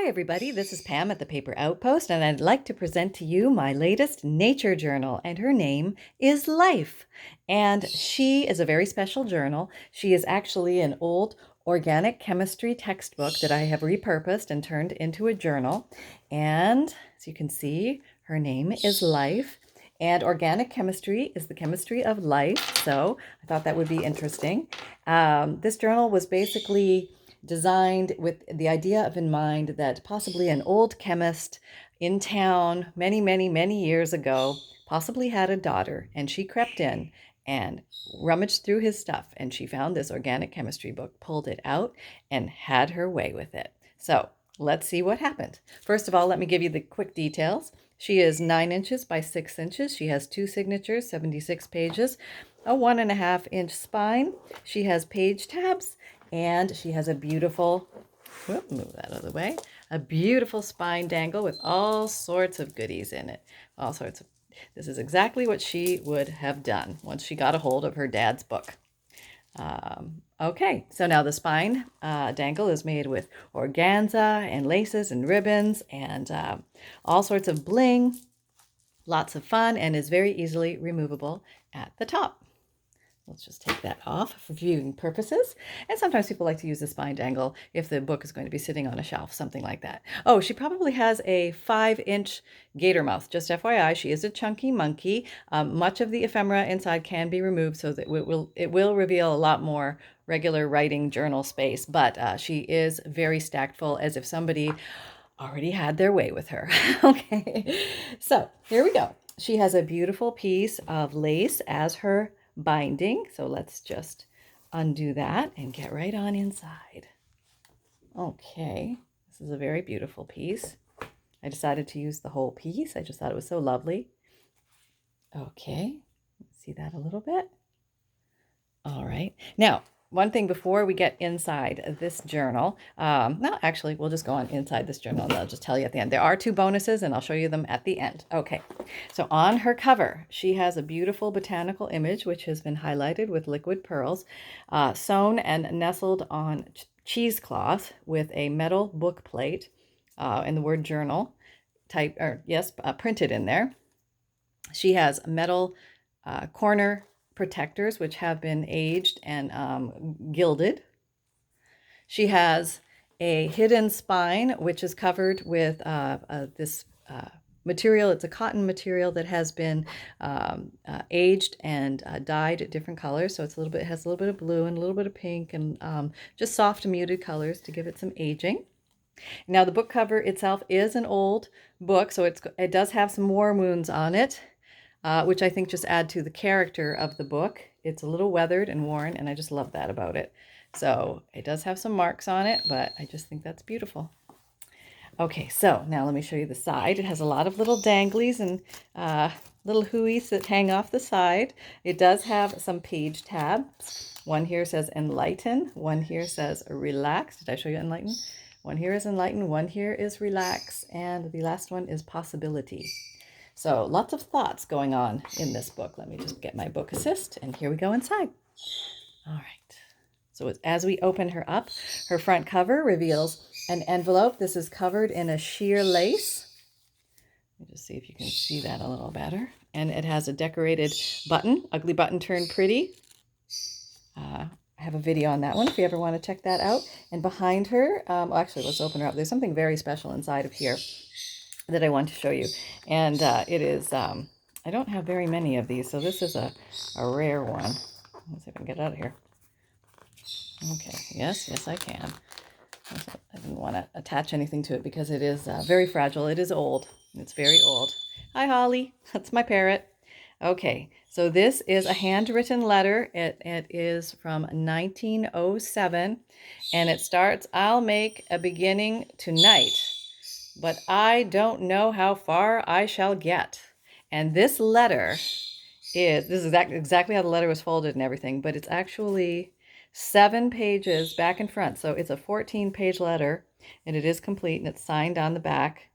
Hi everybody, this is Pam at the Paper Outpost, and I'd like to present to you my latest nature journal, and her name is Life. And she is a very special journal. She is actually an old organic chemistry textbook that I have repurposed and turned into a journal. And as you can see, her name is Life. And organic chemistry is the chemistry of life, so I thought that would be interesting. This journal was basically designed with the idea of in mind that possibly an old chemist in town many years ago possibly had a daughter, and she crept in and rummaged through his stuff, and she found this organic chemistry book, pulled it out, and had her way with it. So let's see what happened. First of all, let me give you the quick details. She is 9 inches by 6 inches. She has 2 signatures, 76 pages, a 1.5-inch spine. She has page tabs, and she has a beautiful, move that out of the way, a beautiful spine dangle with all sorts of goodies in it. This is exactly what she would have done once she got a hold of her dad's book. Okay, so now the spine dangle is made with organza and laces and ribbons and all sorts of bling, lots of fun, and is very easily removable at the top. Let's just take that off for viewing purposes. And sometimes people like to use the spine dangle if the book is going to be sitting on a shelf, something like that. Oh, she probably has a 5-inch gator mouth. Just FYI, she is a chunky monkey. Much of the ephemera inside can be removed so that it will reveal a lot more regular writing journal space. But she is very stacked full, as if somebody already had their way with her. Okay, so here we go. She has a beautiful piece of lace as her binding. So let's just undo that and get right on inside. Okay, this is a very beautiful piece. I decided to use the whole piece. I just thought it was so lovely. Okay, see that a little bit. All right, now one thing before we get inside this journal, no, actually, we'll just go on inside this journal and I'll just tell you at the end. There are 2 bonuses and I'll show you them at the end. Okay, so on her cover, she has a beautiful botanical image, which has been highlighted with liquid pearls, sewn and nestled on cheesecloth with a metal book plate and the word journal printed in there. She has metal corner protectors, which have been aged and gilded. She has a hidden spine, which is covered with this material. It's a cotton material that has been aged and dyed different colors. So it's has a little bit of blue and a little bit of pink and just soft muted colors to give it some aging. Now the book cover itself is an old book, so it does have some war wounds on it. Which I think just add to the character of the book. It's a little weathered and worn, and I just love that about it. So it does have some marks on it, but I just think that's beautiful. Okay, so now let me show you the side. It has a lot of little danglies and little hooies that hang off the side. It does have some page tabs. One here says enlighten. One here says relax. Did I show you enlighten? One here is enlighten. One here is relax. And the last one is possibility. So lots of thoughts going on in this book. Let me just get my book assist, and here we go inside. All right. So as we open her up, her front cover reveals an envelope. This is covered in a sheer lace. Let me just see if you can see that a little better. And it has a decorated button, ugly button turned pretty. I have a video on that one if you ever want to check that out. And behind her, actually, let's open her up. There's something very special inside of here that I want to show you. And it is, I don't have very many of these, so this is a rare one. Let's see if I can get it out of here. Okay, yes, I can. I didn't want to attach anything to it because it is very fragile. It is old. It's very old. Hi, Holly. That's my parrot. Okay, so this is a handwritten letter. It is from 1907, and it starts, "I'll make a beginning tonight, but I don't know how far I shall get." And this letter this is exactly how the letter was folded and everything, but it's actually 7 pages back and front. So it's a 14-page letter, and it is complete, and it's signed on the back.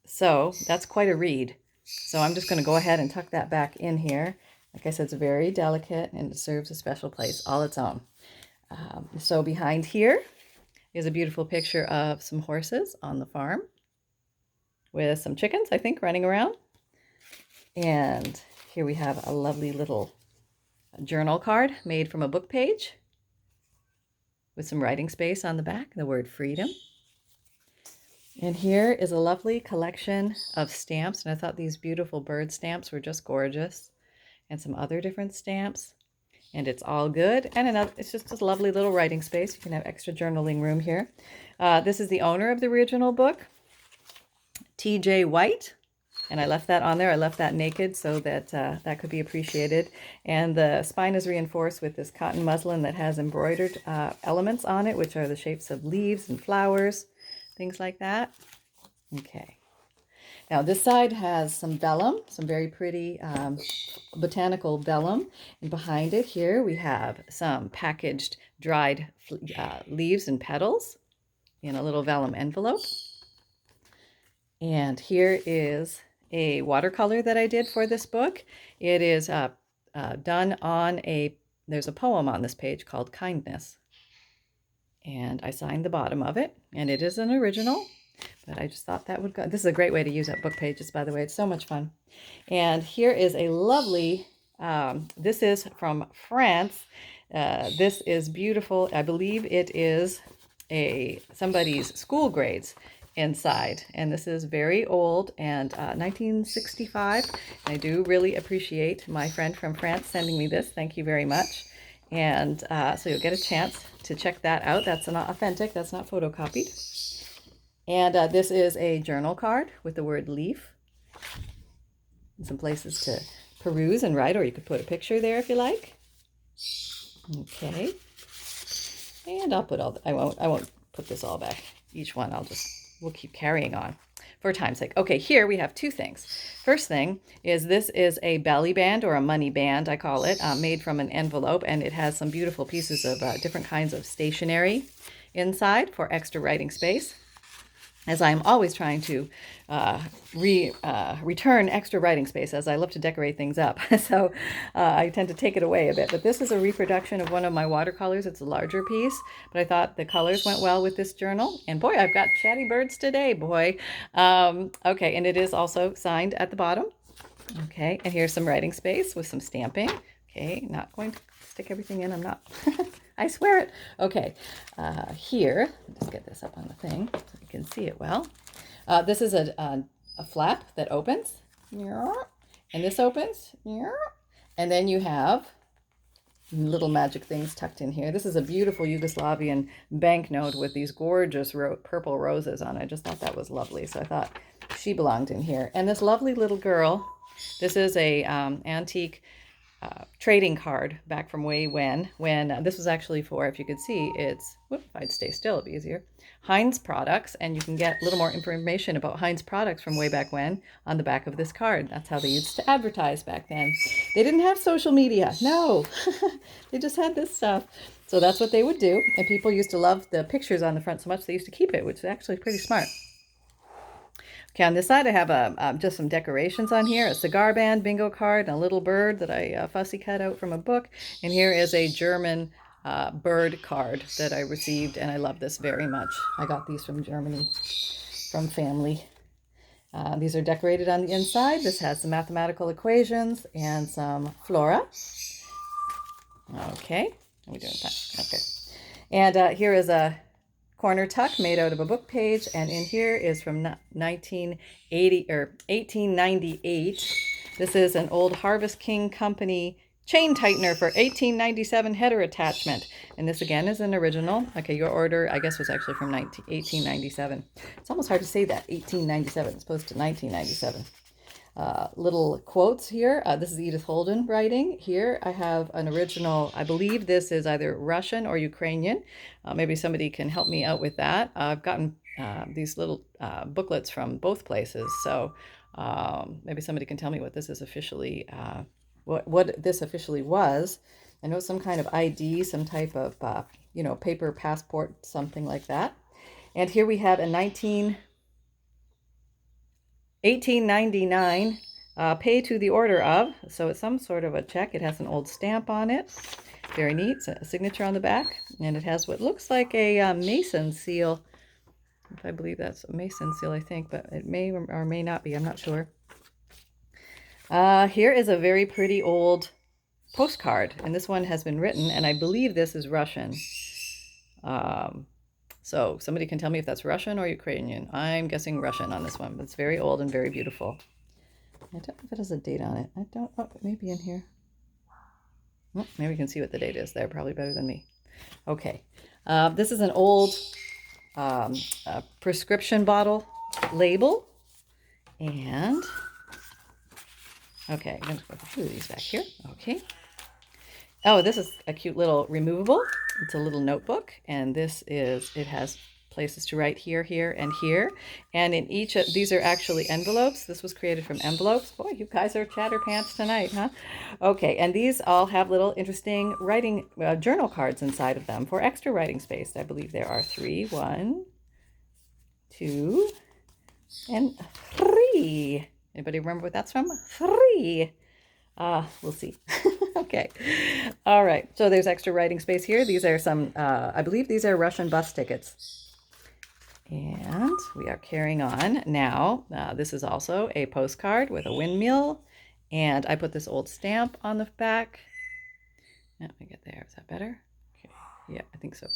So that's quite a read. So I'm just going to go ahead and tuck that back in here. Like I said, it's very delicate, and it serves a special place all its own. So behind here, is a beautiful picture of some horses on the farm with some chickens, I think, running around. And here we have a lovely little journal card made from a book page with some writing space on the back, the word freedom. And here is a lovely collection of stamps, and I thought these beautiful bird stamps were just gorgeous, and some other different stamps. And it's all good, and it's just a lovely little writing space. You can have extra journaling room here. This is the owner of the original book, T.J. White, and I left that on there. I left that naked so that that could be appreciated. And the spine is reinforced with this cotton muslin that has embroidered elements on it, which are the shapes of leaves and flowers, things like that. Okay. Now this side has some vellum, some very pretty botanical vellum. And behind it here we have some packaged dried leaves and petals in a little vellum envelope. And here is a watercolor that I did for this book. It is done on there's a poem on this page called Kindness. And I signed the bottom of it, and it is an original, but I just thought that would go. This is a great way to use up book pages, by the way. It's so much fun. And here is a lovely, this is from France. This is beautiful. I believe it is somebody's school grades inside, and this is very old, and 1965. I do really appreciate my friend from France sending me this. Thank you very much. And so you'll get a chance to check that out. That's not authentic. That's not photocopied. And this is a journal card with the word leaf. Some places to peruse and write, or you could put a picture there if you like. Okay. And I'll put I won't put this all back. Each one we'll keep carrying on for time's sake. Okay, here we have two things. First thing is this is a belly band, or a money band, I call it, made from an envelope, and it has some beautiful pieces of different kinds of stationery inside for extra writing space, as I'm always trying to return extra writing space as I love to decorate things up. So I tend to take it away a bit. But this is a reproduction of one of my watercolors. It's a larger piece, but I thought the colors went well with this journal. And boy, I've got chatty birds today, boy. Okay, and it is also signed at the bottom. Okay, and here's some writing space with some stamping. Okay, not going to stick everything in. I'm not. I swear it. Okay, here, let's get this up on the thing so you can see it well. This is a flap that opens, and this opens, and then you have little magic things tucked in here. This is a beautiful Yugoslavian banknote with these gorgeous purple roses on it. I just thought that was lovely, so I thought she belonged in here. And this lovely little girl, this is a antique trading card back from way when this was actually for, if you could see, it's, if I'd stay still, it'd be easier, Heinz products, and you can get a little more information about Heinz products from way back when on the back of this card. That's how they used to advertise back then. They didn't have social media, no. They just had this stuff. So that's what they would do, and people used to love the pictures on the front so much they used to keep it, which is actually pretty smart. Okay, on this side I have just some decorations on here, a cigar band, bingo card, and a little bird that I fussy cut out from a book. And here is a German bird card that I received, and I love this very much. I got these from Germany, from family. These are decorated on the inside. This has some mathematical equations and some flora. Okay, are we doing that? Okay. And here is a corner tuck made out of a book page, and in here is from 1980 or 1898. This is an old Harvest King Company chain tightener for 1897 header attachment, and this again is an original. Okay, your order I guess was actually from 1897. It's almost hard to say that, 1897 as opposed to 1997. Little quotes here. This is Edith Holden writing. Here I have an original, I believe this is either Russian or Ukrainian. Maybe somebody can help me out with that. I've gotten these little booklets from both places, so maybe somebody can tell me what this is officially, what this officially was. I know some kind of ID, some type of, paper passport, something like that. And here we have a 1899 pay to the order of, so it's some sort of a check. It has an old stamp on it. Very neat. It's a signature on the back, and it has what looks like a Mason seal. If I believe that's a Mason seal, I think, but it may or may not be. I'm not sure. Here is a very pretty old postcard, and this one has been written, and I believe this is Russian. So somebody can tell me if that's Russian or Ukrainian. I'm guessing Russian on this one, but it's very old and very beautiful. I don't know if it has a date on it. I don't, oh, maybe in here. Oh, maybe you can see what the date is. They're probably better than me. Okay. This is an old prescription bottle label. And, okay, I'm going to put a few of these back here. Okay. Oh, this is a cute little removable. It's a little notebook, and this is, it has places to write here, here, and here. And in each of these are actually envelopes. This was created from envelopes. Boy, you guys are chatterpants tonight, huh? Okay, and these all have little interesting writing journal cards inside of them for extra writing space. I believe there are 3. 1, 2, and 3. Anybody remember what that's from? 3. We'll see. Okay. All right. So there's extra writing space here. These are some, I believe these are Russian bus tickets. And we are carrying on now. This is also a postcard with a windmill. And I put this old stamp on the back. Let me get there. Is that better? Okay. Yeah, I think so.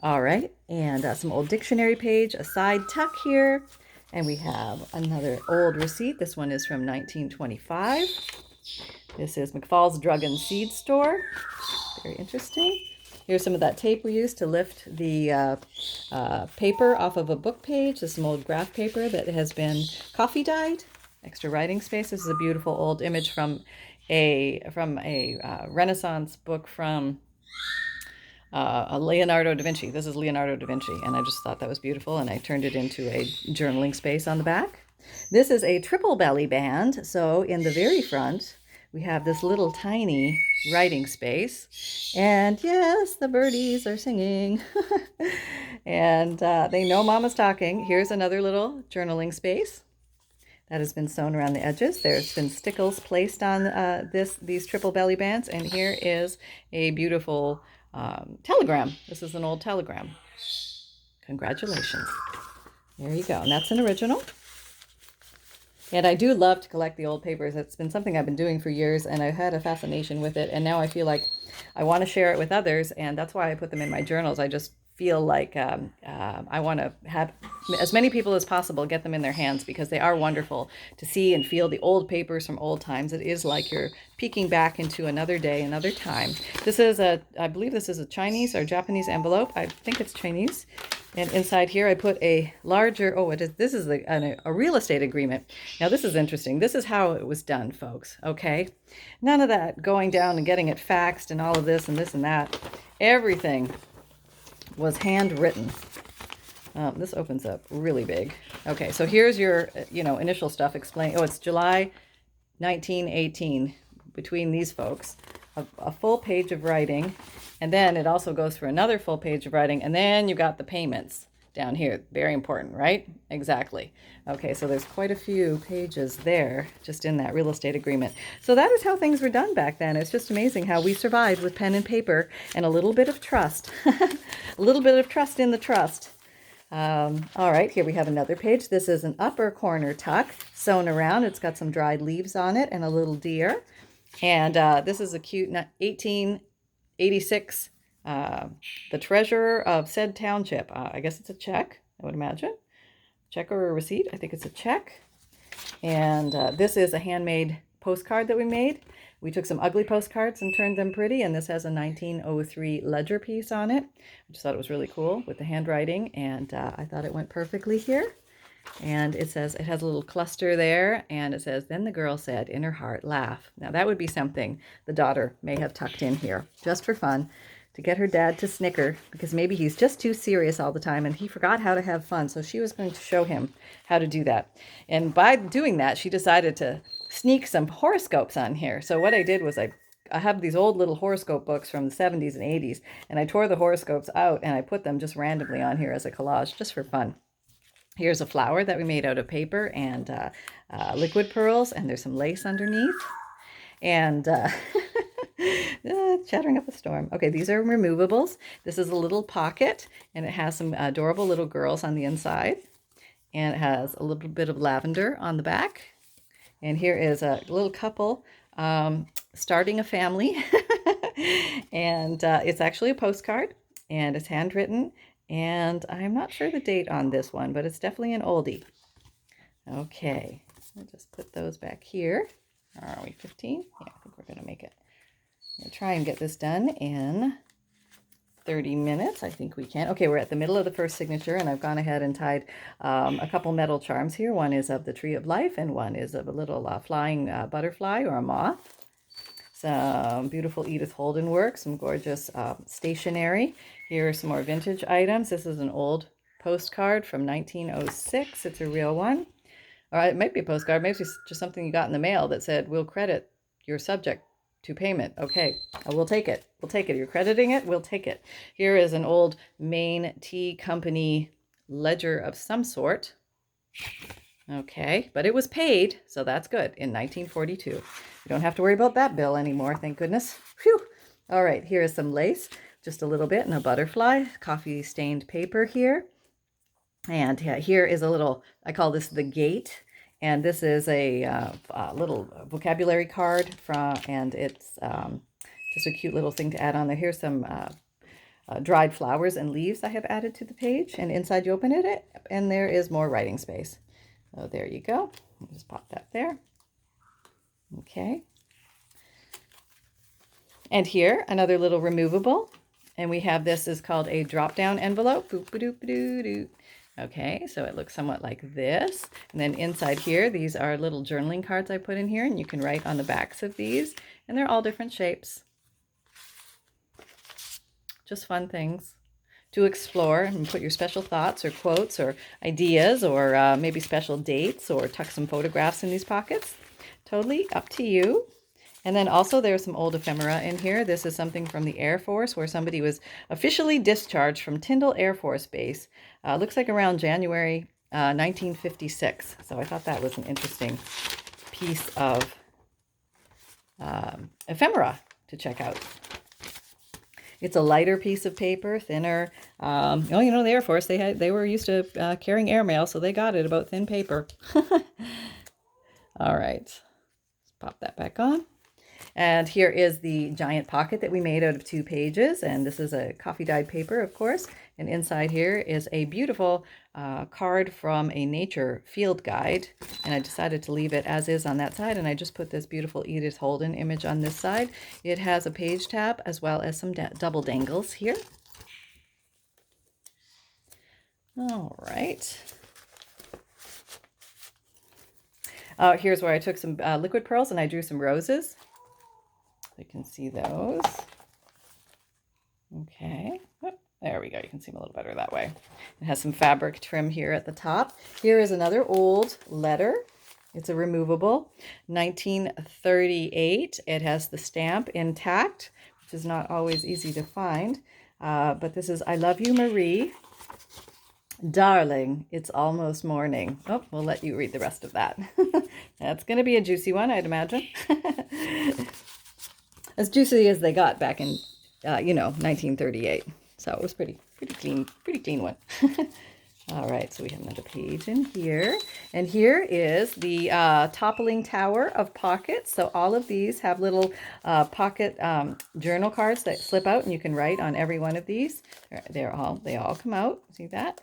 All right. And some old dictionary page, a side tuck here. And we have another old receipt. This one is from 1925. This is McFall's Drug and Seed Store. Very interesting. Here's some of that tape we used to lift the paper off of a book page. This is some old graph paper that has been coffee dyed. Extra writing space. This is a beautiful old image from a Renaissance book from Leonardo da Vinci. This is Leonardo da Vinci, and I just thought that was beautiful, and I turned it into a journaling space on the back. This is a triple belly band, so in the very front, we have this little tiny writing space. And yes, the birdies are singing. And they know Mama's talking. Here's another little journaling space that has been sewn around the edges. There's been stickles placed on these triple belly bands. And here is a beautiful telegram. This is an old telegram. Congratulations. There you go. And that's an original. And I do love to collect the old papers. It's been something I've been doing for years, and I've had a fascination with it. And now I feel like I want to share it with others, and that's why I put them in my journals. I just feel like I want to have as many people as possible get them in their hands, because they are wonderful to see and feel the old papers from old times. It is like you're peeking back into another day, another time. This is I believe this is a Chinese or Japanese envelope. I think it's Chinese. And inside here, I put a larger, this is a real estate agreement. Now, this is interesting. This is how it was done, folks, okay? None of that going down and getting it faxed and all of this and this and that. Everything was handwritten. This opens up really big. Okay, so here's your, initial stuff explain. Oh, it's July 1918 between these folks. A full page of writing, and then it also goes for another full page of writing, and then you got the payments down here. Very important, right? Exactly. Okay, so there's quite a few pages there just in that real estate agreement. So that is how things were done back then. It's just amazing how we survived with pen and paper and a little bit of trust. A little bit of trust in the trust. All right, here we have another page. This is an upper corner tuck sewn around. It's got some dried leaves on it and a little deer. And this is a cute 1886, the treasurer of said township. I guess it's a check, I would imagine. Check or a receipt. I think it's a check. And this is a handmade postcard that we made. We took some ugly postcards and turned them pretty. And this has a 1903 ledger piece on it. I just thought it was really cool with the handwriting. And I thought it went perfectly here. And it says, it has a little cluster there, and it says, then the girl said in her heart, laugh. Now that would be something the daughter may have tucked in here just for fun, to get her dad to snicker, because maybe he's just too serious all the time and he forgot how to have fun. So she was going to show him how to do that. And by doing that, she decided to sneak some horoscopes on here. So what I did was I have these old little horoscope books from the 70s and 80s, and I tore the horoscopes out and I put them just randomly on here as a collage, just for fun. Here's a flower that we made out of paper and liquid pearls, and there's some lace underneath. And Chattering up a storm. Okay, these are removables. This is a little pocket, and it has some adorable little girls on the inside. And it has a little bit of lavender on the back. And here is a little couple starting a family. And it's actually a postcard, and it's handwritten. And I'm not sure the date on this one, but it's definitely an oldie. Okay, I'll just put those back here. Are we 15? Yeah, I think we're going to make it. I'm going to try and get this done in 30 minutes. I think we can. Okay, we're at the middle of the first signature, and I've gone ahead and tied a couple metal charms here. One is of the Tree of Life, and one is of a little flying butterfly or a moth. Some beautiful Edith Holden work, some gorgeous stationery. Here are some more vintage items. This is an old postcard from 1906. It's a real one. Or it might be a postcard. Maybe it's just something you got in the mail that said, "We'll credit your subject to payment." Okay, we'll take it. We'll take it. You're crediting it? We'll take it. Here is an old Maine Tea Company ledger of some sort. Okay, but it was paid, so that's good, in 1942. You don't have to worry about that bill anymore, thank goodness. Phew! All right, here is some lace, just a little bit, and a butterfly, coffee-stained paper here. And here is a little, I call this the gate, and this is a little vocabulary card and it's just a cute little thing to add on there. Here's some dried flowers and leaves I have added to the page, and inside you open it, and there is more writing space. So there you go. I'll just pop that there. Okay. And here, another little removable, and we have this is called a drop-down envelope. Boop-a-doop-a-doo-doo. Okay, so it looks somewhat like this. And then inside here, these are little journaling cards I put in here, and you can write on the backs of these, and they're all different shapes. Just fun things to explore and put your special thoughts or quotes or ideas or maybe special dates, or tuck some photographs in these pockets. Totally up to you. And then also there's some old ephemera in here. This is something from the Air Force where somebody was officially discharged from Tyndall Air Force Base. Looks like around January 1956. So I thought that was an interesting piece of ephemera to check out. It's a lighter piece of paper, thinner. Oh, you know, the Air Force, they were used to carrying airmail, so they got it about thin paper. All right, let's pop that back on. And here is the giant pocket that we made out of 2 pages. And this is a coffee dyed paper, of course. And inside here is a beautiful card from a nature field guide. And I decided to leave it as is on that side. And I just put this beautiful Edith Holden image on this side. It has a page tab as well as some double dangles here. All right. Here's where I took some liquid pearls and I drew some roses. You can see those. Okay, oh, there we go. You can see them a little better that way. It has some fabric trim here at the top. Here is another old letter. It's a removable, 1938. It has the stamp intact, which is not always easy to find. But this is, "I love you, Marie. Darling, it's almost morning." Oh, we'll let you read the rest of that. That's going to be a juicy one, I'd imagine. As juicy as they got back in, 1938. So it was pretty clean one. All right, so we have another page in here. And here is the toppling tower of pockets. So all of these have little pocket journal cards that slip out, and you can write on every one of these. They all come out. See that?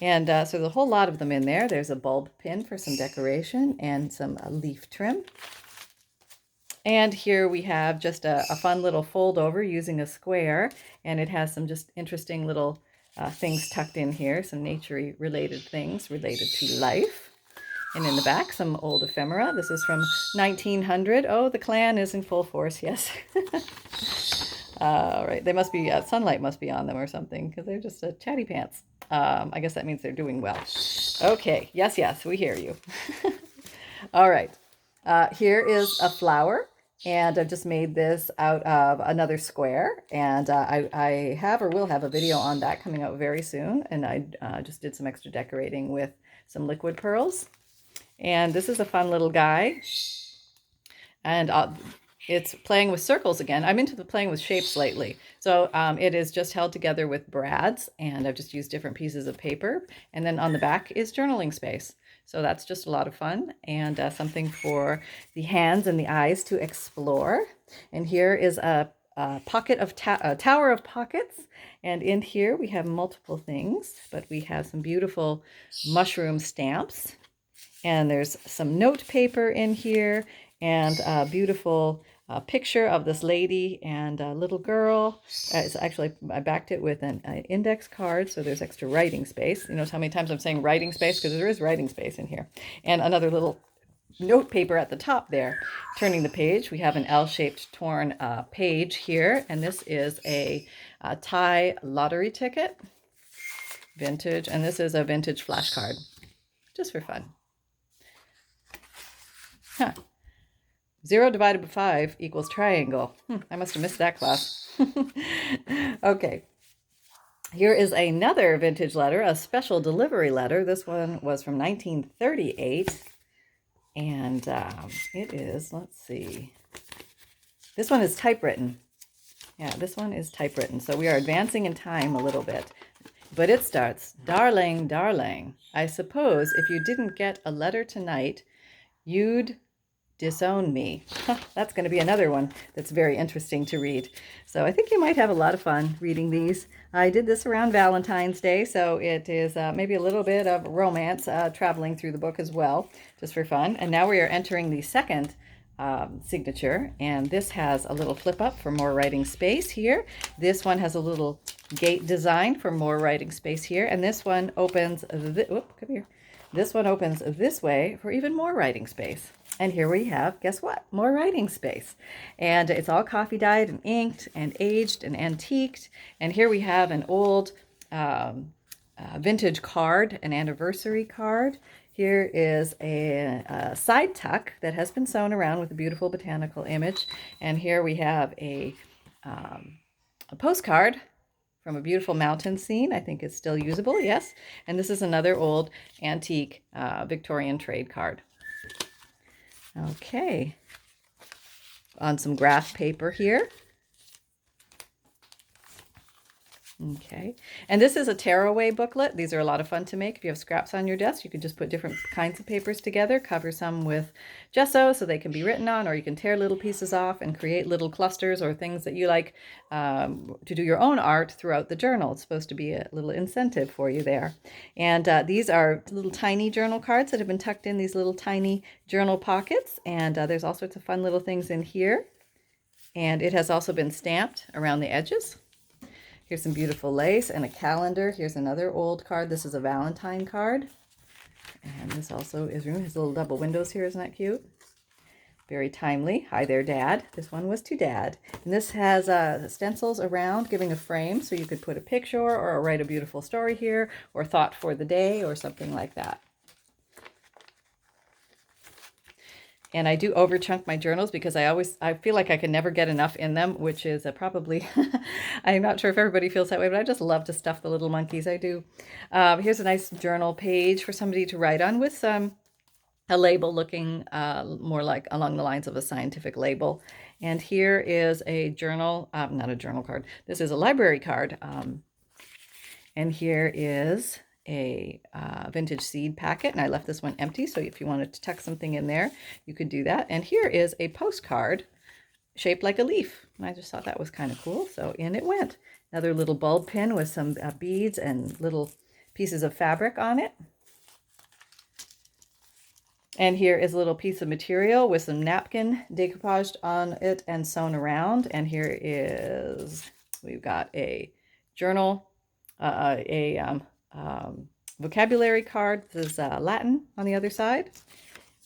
And so there's a whole lot of them in there. There's a bulb pin for some decoration and some leaf trim. And here we have just a fun little fold over using a square, and it has some just interesting little things tucked in here, some nature related things related to life. And in the back, some old ephemera. This is from 1900. Oh, the Klan is in full force, yes. All right, they must be, sunlight must be on them or something, because they're just chatty pants. I guess that means they're doing well. Okay, yes, we hear you. All right, here is a flower. And I've just made this out of another square, and I have or will have a video on that coming out very soon. And I just did some extra decorating with some liquid pearls. And this is a fun little guy. And it's playing with circles again. I'm into the playing with shapes lately. So it is just held together with brads, and I've just used different pieces of paper. And then on the back is journaling space. So that's just a lot of fun, and something for the hands and the eyes to explore. And here is a pocket of a tower of pockets. And in here we have multiple things, but we have some beautiful mushroom stamps. And there's some note paper in here, and a beautiful picture of this lady and a little girl. It's actually, I backed it with an index card, so there's extra writing space. You notice how many times I'm saying writing space, because there is writing space in here. And another little note paper at the top there. Turning the page, we have an L-shaped torn page here, and this is a Thai lottery ticket, vintage, and this is a vintage flashcard, just for fun. Huh. 0 divided by 5 equals triangle. I must have missed that class. Okay. Here is another vintage letter, a special delivery letter. This one was from 1938. And it is, let's see. This one is typewritten. Yeah, this one is typewritten. So we are advancing in time a little bit. But it starts, "Darling, darling, I suppose if you didn't get a letter tonight, you'd disown me." That's going to be another one that's very interesting to read. So I think you might have a lot of fun reading these. I did this around Valentine's Day, so it is maybe a little bit of romance traveling through the book as well, just for fun. And now we are entering the second signature, and this has a little flip up for more writing space here. This one has a little gate design for more writing space here, and this one opens come here. This one opens this way for even more writing space. And here we have, guess what? More writing space. And it's all coffee dyed and inked and aged and antiqued. And here we have an old vintage card, an anniversary card. Here is a side tuck that has been sewn around with a beautiful botanical image. And here we have a postcard from a beautiful mountain scene. I think it's still usable, yes. And this is another old antique Victorian trade card. Okay, on some graph paper here. Okay, and this is a tearaway booklet. These are a lot of fun to make. If you have scraps on your desk, you can just put different kinds of papers together, cover some with gesso so they can be written on, or you can tear little pieces off and create little clusters or things that you like to do your own art throughout the journal. It's supposed to be a little incentive for you there. And these are little tiny journal cards that have been tucked in these little tiny journal pockets, and there's all sorts of fun little things in here. And it has also been stamped around the edges. Here's some beautiful lace and a calendar. Here's another old card. This is a Valentine card. And this also is, has little double windows here. Isn't that cute? Very timely. Hi there, Dad. This one was to Dad. And this has stencils around giving a frame, so you could put a picture or write a beautiful story here, or thought for the day, or something like that. And I do over chunk my journals because I feel like I can never get enough in them, which is probably, I'm not sure if everybody feels that way, but I just love to stuff the little monkeys. I do. Here's a nice journal page for somebody to write on with a label looking more like along the lines of a scientific label. And here is a journal, not a journal card. This is a library card. And here is a vintage seed packet, and I left this one empty, so if you wanted to tuck something in there, you could do that. And here is a postcard shaped like a leaf, and I just thought that was kind of cool, so in it went. Another little bulb pin with some beads and little pieces of fabric on it. And here is a little piece of material with some napkin decoupaged on it and sewn around. And here is, we've got a journal, vocabulary card. This is Latin on the other side.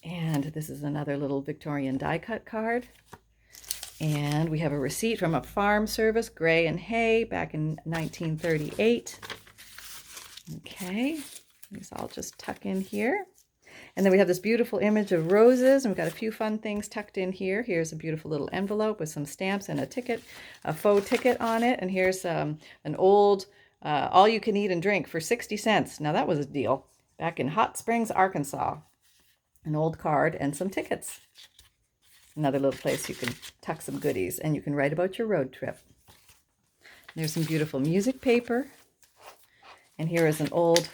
And this is another little Victorian die cut card. And we have a receipt from a farm service, Gray and Hay, back in 1938. Okay, these all just tuck in here. And then we have this beautiful image of roses, and we've got a few fun things tucked in here. Here's a beautiful little envelope with some stamps and a ticket, a faux ticket on it. And here's an old all you can eat and drink for 60 cents. Now that was a deal. Back in Hot Springs, Arkansas. An old card and some tickets. Another little place you can tuck some goodies, and you can write about your road trip. There's some beautiful music paper. And here is an old,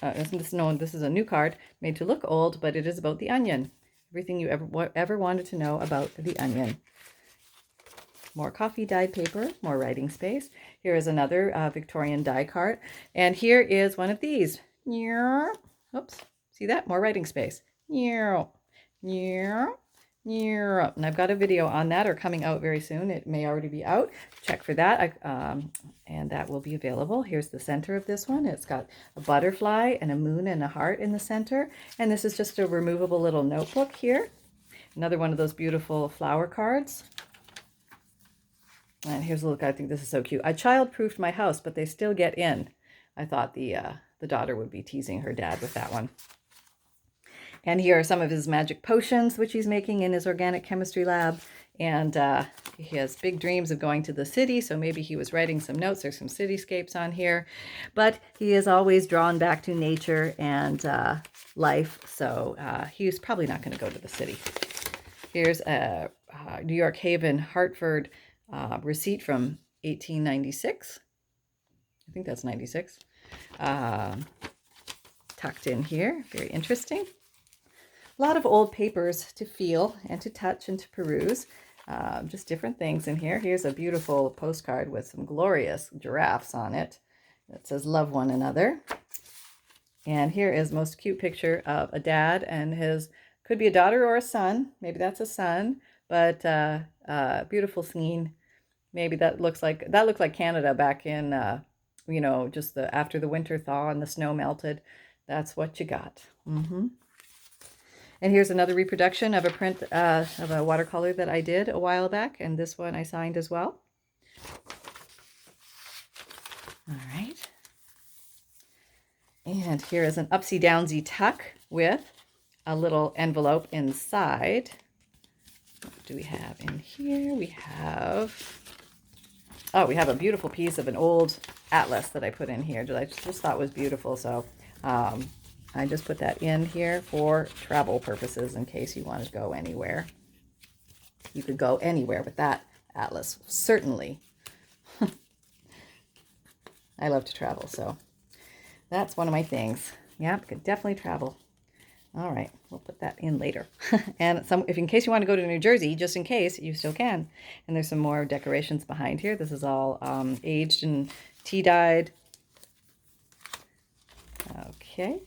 this is a new card made to look old, but it is about the onion. Everything you ever wanted to know about the onion. More coffee dyed paper, more writing space. Here is another Victorian die card. And here is one of these. Oops, see that? More writing space. And I've got a video on that, or coming out very soon. It may already be out. Check for that, and that will be available. Here's the center of this one. It's got a butterfly and a moon and a heart in the center. And this is just a removable little notebook here. Another one of those beautiful flower cards. And here's a look. I think this is so cute. I child-proofed my house, but they still get in. I thought the daughter would be teasing her dad with that one. And here are some of his magic potions, which he's making in his organic chemistry lab. And he has big dreams of going to the city, so maybe he was writing some notes. There's some cityscapes on here. But he is always drawn back to nature and life, so he's probably not going to go to the city. Here's a New York Haven, Hartford receipt from 1896. I think that's 96. Tucked in here. Very interesting. A lot of old papers to feel and to touch and to peruse. Just different things in here. Here's a beautiful postcard with some glorious giraffes on it that says love one another. And here is the most cute picture of a dad and his, could be a daughter or a son. Maybe that's a son, but beautiful scene. Maybe that looked like Canada back in, just after the winter thaw and the snow melted. That's what you got. And here's another reproduction of a print of a watercolor that I did a while back. And this one I signed as well. All right. And here is an upsy-downsy tuck with a little envelope inside. What do we have in here? We have a beautiful piece of an old atlas that I put in here that I just thought was beautiful. So I just put that in here for travel purposes in case you want to go anywhere. You could go anywhere with that atlas, certainly. I love to travel, so that's one of my things. Yeah, could definitely travel. All right, we'll put that in later. And if in case you want to go to New Jersey, just in case, you still can. And there's some more decorations behind here. This is all aged and tea dyed. Okay.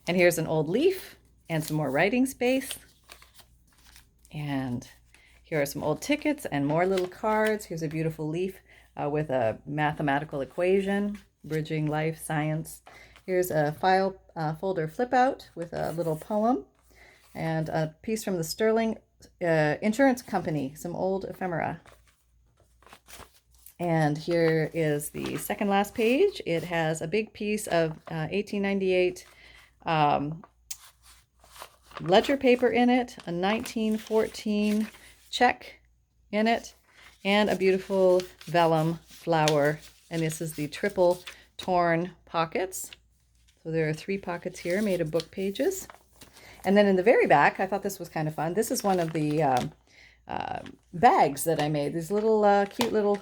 And here's an old leaf and some more writing space. And here are some old tickets and more little cards. Here's a beautiful leaf with a mathematical equation, bridging life, science. Here's a file folder flip out with a little poem and a piece from the Sterling Insurance Company, some old ephemera. And here is the second last page. It has a big piece of 1898 ledger paper in it, a 1914 check in it, and a beautiful vellum flower. And this is the triple torn pockets. So there are 3 pockets here made of book pages. And then in the very back, I thought this was kind of fun. This is one of the bags that I made. These little cute little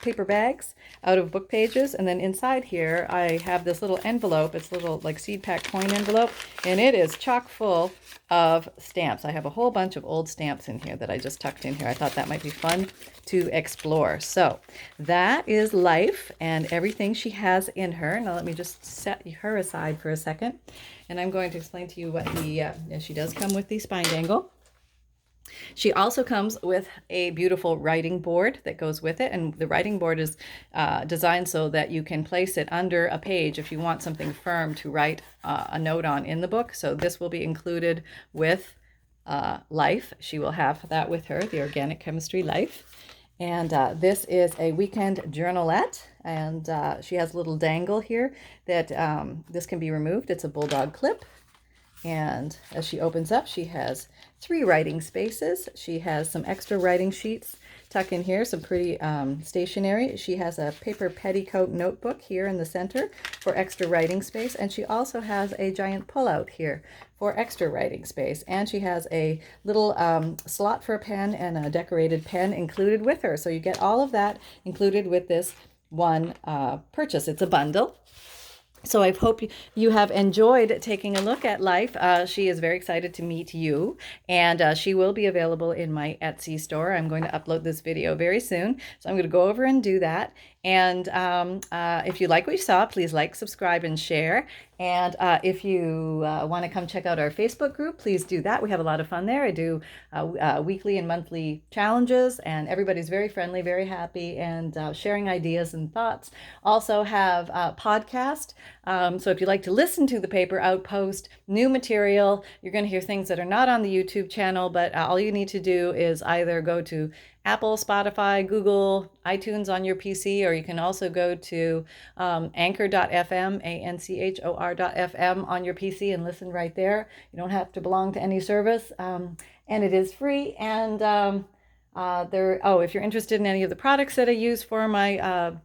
paper bags out of book pages. And then inside here, I have this little envelope. It's a little like seed pack coin envelope. And it is chock full of stamps. I have a whole bunch of old stamps in here that I just tucked in here. I thought that might be fun to explore. So that is Life and everything she has in her. Now let me just set her aside for a second. And I'm going to explain to you what she does come with the spine dangle. She also comes with a beautiful writing board that goes with it, and the writing board is designed so that you can place it under a page if you want something firm to write a note on in the book. So this will be included with Life. She will have that with her, the Organic Chemistry Life. And this is a weekend journalette, and she has a little dangle here that this can be removed. It's a bulldog clip. And as she opens up, she has 3 writing spaces. She has some extra writing sheets tuck in here some pretty stationery. She has a paper petticoat notebook here in the center for extra writing space, and she also has a giant pull-out here for extra writing space. And she has a little slot for a pen and a decorated pen included with her. So you get all of that included with this one purchase. It's a bundle. So I hope you have enjoyed taking a look at Life. She is very excited to meet you, and she will be available in my Etsy store. I'm going to upload this video very soon, so I'm going to go over and do that. And if you like what you saw, please like, subscribe, and share. And if you want to come check out our Facebook group, please do that. We have a lot of fun there. I do weekly and monthly challenges, and everybody's very friendly, very happy, and sharing ideas and thoughts. Also have a podcast. So if you like to listen to the Paper Outpost, new material, you're going to hear things that are not on the YouTube channel, but all you need to do is either go to Apple, Spotify, Google, iTunes on your PC, or you can also go to anchor.fm, anchor.fm on your PC and listen right there. You don't have to belong to any service, and it is free. And if you're interested in any of the products that I use for my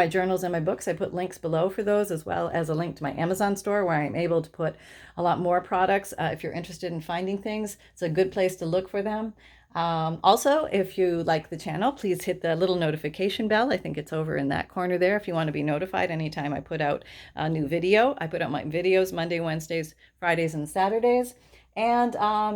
journals and my books, I put links below for those, as well as a link to my Amazon store where I'm able to put a lot more products. If you're interested in finding things, it's a good place to look for them. Also, if you like the channel, please hit the little notification bell. I think it's over in that corner there if you want to be notified anytime I put out a new video. I put out my videos Monday, Wednesdays, Fridays, and Saturdays. And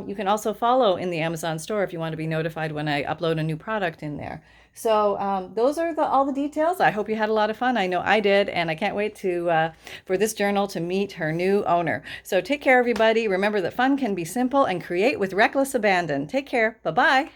you can also follow in the Amazon store if you want to be notified when I upload a new product in there. So those are all the details. I hope you had a lot of fun. I know I did, and I can't wait for this journal to meet her new owner. So take care, everybody. Remember that fun can be simple, and create with reckless abandon. Take care. Bye-bye.